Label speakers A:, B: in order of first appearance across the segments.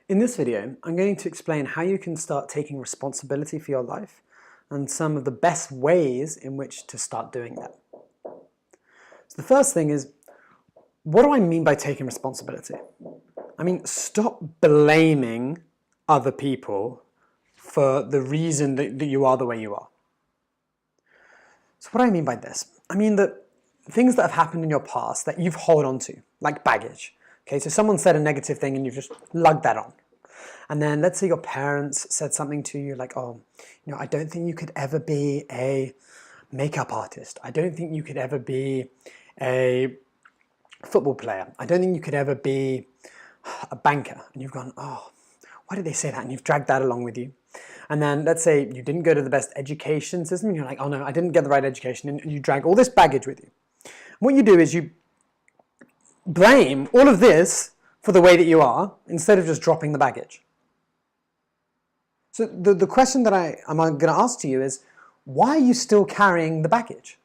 A: In this video, I'm going to explain how you can start taking responsibility for your life and some of the best ways in which to start doing that. So the first thing is, what do I mean by taking responsibility? I mean, stop blaming other people for the reason that you are the way you are. So what do I mean by this? I mean that things that have happened in your past that you've held on to, like baggage. Okay, so someone said a negative thing and you've just lugged that on. And then let's say your parents said something to you like, oh, I don't think you could ever be a makeup artist. I don't think you could ever be a football player. I don't think you could ever be a banker. And you've gone, oh, why did they say that? And you've dragged that along with you. And then let's say you didn't go to the best education system. And you're like, oh no, I didn't get the right education. And you drag all this baggage with you. And what you do is you blame all of this for the way that you are instead of just dropping the baggage. So the question that I'm going to ask to you is, why are you still carrying the baggage?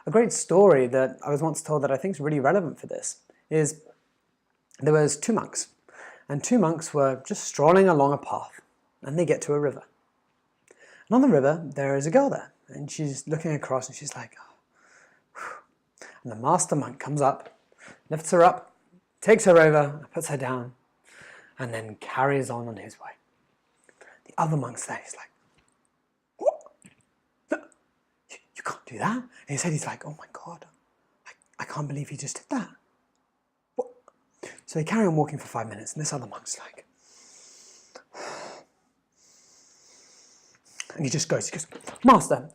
A: A great story that I was once told that I think is really relevant for this is there was two monks, and two monks were just strolling along a path, and they get to a river. And on the river, there is a girl there, and she's looking across, and she's like, oh. And the master monk comes up, lifts her up, takes her over, puts her down, and then carries on his way. The other monk's there, he's like, what? No, you can't do that. And he said, he's like, oh my God, I can't believe he just did that. What? So they carry on walking for 5 minutes, and this other monk's like, and he goes, Master,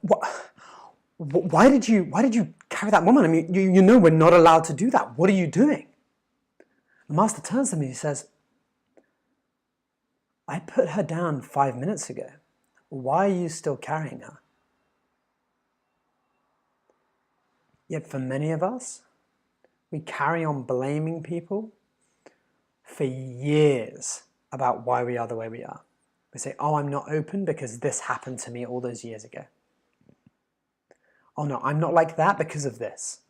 A: why did you carry that woman? I mean, you know we're not allowed to do that. What are you doing? The master turns to me and he says, I put her down 5 minutes ago. Why are you still carrying her? Yet for many of us, we carry on blaming people for years about why we are the way we are. We say, oh, I'm not open because this happened to me all those years ago. Oh no, I'm not like that because of this.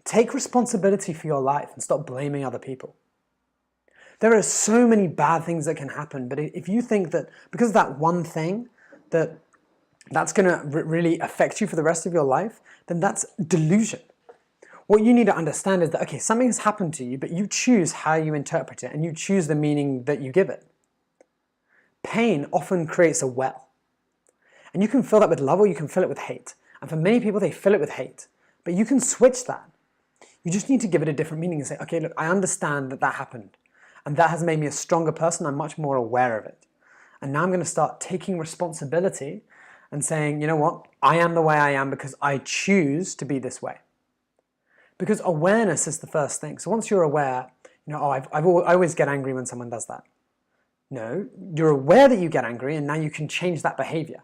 A: Take responsibility for your life and stop blaming other people. There are so many bad things that can happen, but if you think that because of that one thing, that's going to really affect you for the rest of your life, then that's delusion. What you need to understand is that, okay, something has happened to you, but you choose how you interpret it and you choose the meaning that you give it. Pain often creates a well. And you can fill that with love or you can fill it with hate. And for many people, they fill it with hate. But you can switch that. You just need to give it a different meaning and say, okay, look, I understand that happened. And that has made me a stronger person. I'm much more aware of it. And now I'm going to start taking responsibility and saying, you know what? I am the way I am because I choose to be this way. Because awareness is the first thing. So once you're aware, oh, I always get angry when someone does that. No, you're aware that you get angry and now you can change that behavior.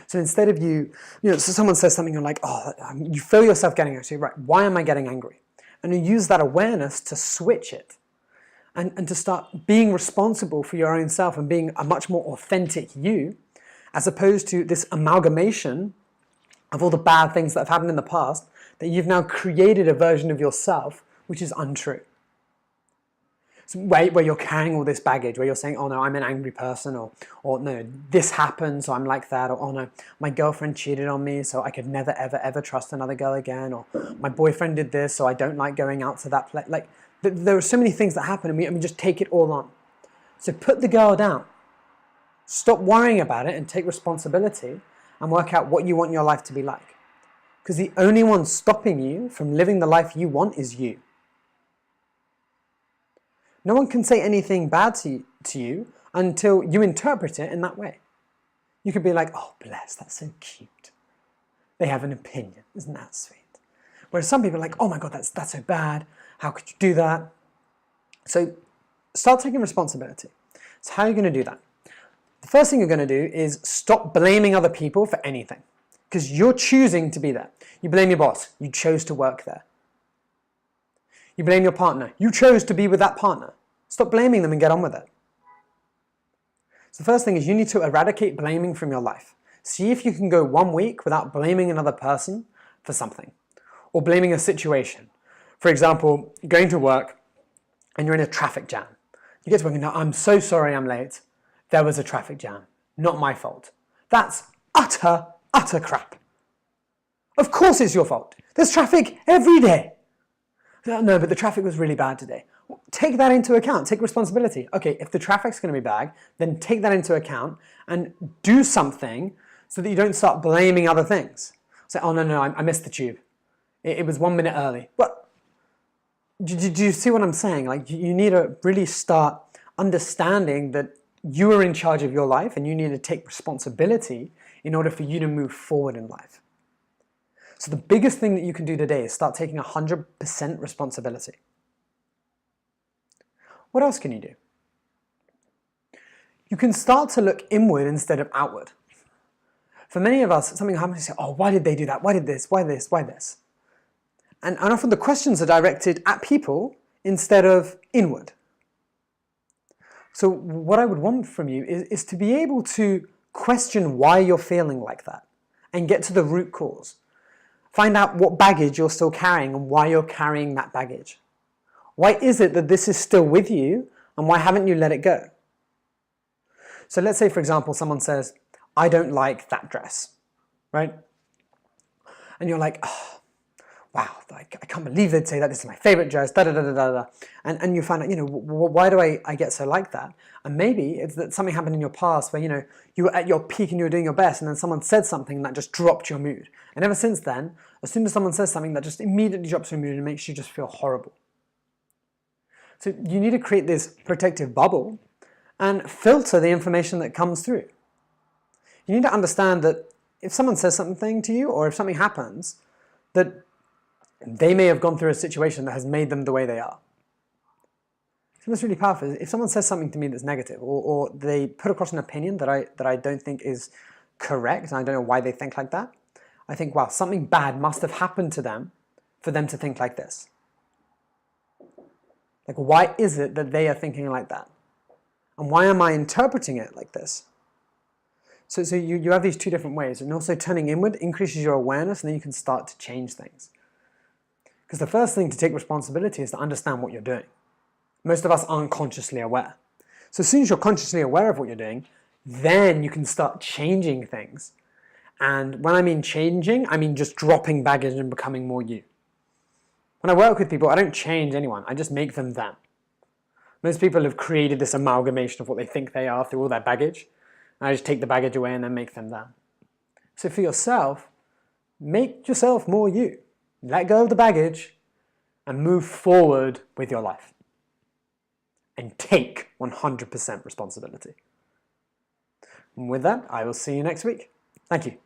A: So instead of so someone says something, you're like, oh, you feel yourself getting angry. So right, why am I getting angry? And you use that awareness to switch it and to start being responsible for your own self and being a much more authentic you, as opposed to this amalgamation of all the bad things that have happened in the past that you've now created a version of yourself which is untrue. So where you're carrying all this baggage, where you're saying, oh no, I'm an angry person, or no, this happened, so I'm like that, or oh no, my girlfriend cheated on me, so I could never, ever, ever trust another girl again, or my boyfriend did this, so I don't like going out to that place. Like, there are so many things that happen, and we just take it all on. So put the girl down. Stop worrying about it and take responsibility and work out what you want your life to be like. Because the only one stopping you from living the life you want is you. No one can say anything bad to you until you interpret it in that way. You could be like, oh, bless, that's so cute. They have an opinion. Isn't that sweet? Whereas some people are like, oh my God, that's so bad. How could you do that? So start taking responsibility. So how are you going to do that? The first thing you're going to do is stop blaming other people for anything. Because you're choosing to be there. You blame your boss. You chose to work there. You blame your partner. You chose to be with that partner. Stop blaming them and get on with it. So the first thing is you need to eradicate blaming from your life. See if you can go 1 week without blaming another person for something. Or blaming a situation. For example, going to work and you're in a traffic jam. You get to work and now, I'm so sorry I'm late. There was a traffic jam. Not my fault. That's utter crap. Of course it's your fault. There's traffic every day. No, but the traffic was really bad today. Take that into account. Take responsibility. Okay, if the traffic's going to be bad, then take that into account and do something so that you don't start blaming other things. Say, oh, no, I missed the tube. It was 1 minute early. What? Do you see what I'm saying? Like, you need to really start understanding that you are in charge of your life and you need to take responsibility in order for you to move forward in life. So the biggest thing that you can do today is start taking 100% responsibility. What else can you do? You can start to look inward instead of outward. For many of us, something happens, you say, oh, why did they do that? Why did this? Why this? Why this? And often the questions are directed at people instead of inward. So what I would want from you is to be able to question why you're feeling like that and get to the root cause. Find out what baggage you're still carrying and why you're carrying that baggage. Why is it that this is still with you and why haven't you let it go? So let's say, for example, someone says, I don't like that dress, right? And you're like, oh, wow, I can't believe they'd say that. This is my favorite dress, da-da-da-da-da-da. And you find out, why do I get so like that? And maybe it's that something happened in your past where, you were at your peak and you were doing your best and then someone said something that just dropped your mood. And ever since then, as soon as someone says something, that just immediately drops your mood and makes you just feel horrible. So you need to create this protective bubble and filter the information that comes through. You need to understand that if someone says something to you or if something happens, that they may have gone through a situation that has made them the way they are. So what's really powerful is if someone says something to me that's negative or they put across an opinion that I don't think is correct and I don't know why they think like that, I think, wow, something bad must have happened to them for them to think like this. Like, why is it that they are thinking like that? And why am I interpreting it like this? So you have these two different ways, and also turning inward increases your awareness and then you can start to change things. Because the first thing to take responsibility is to understand what you're doing. Most of us aren't consciously aware. So as soon as you're consciously aware of what you're doing, then you can start changing things. And when I mean changing, I mean just dropping baggage and becoming more you. When I work with people, I don't change anyone, I just make them them. Most people have created this amalgamation of what they think they are through all their baggage. And I just take the baggage away and then make them them. So for yourself, make yourself more you. Let go of the baggage and move forward with your life. And take 100% responsibility. And with that, I will see you next week. Thank you.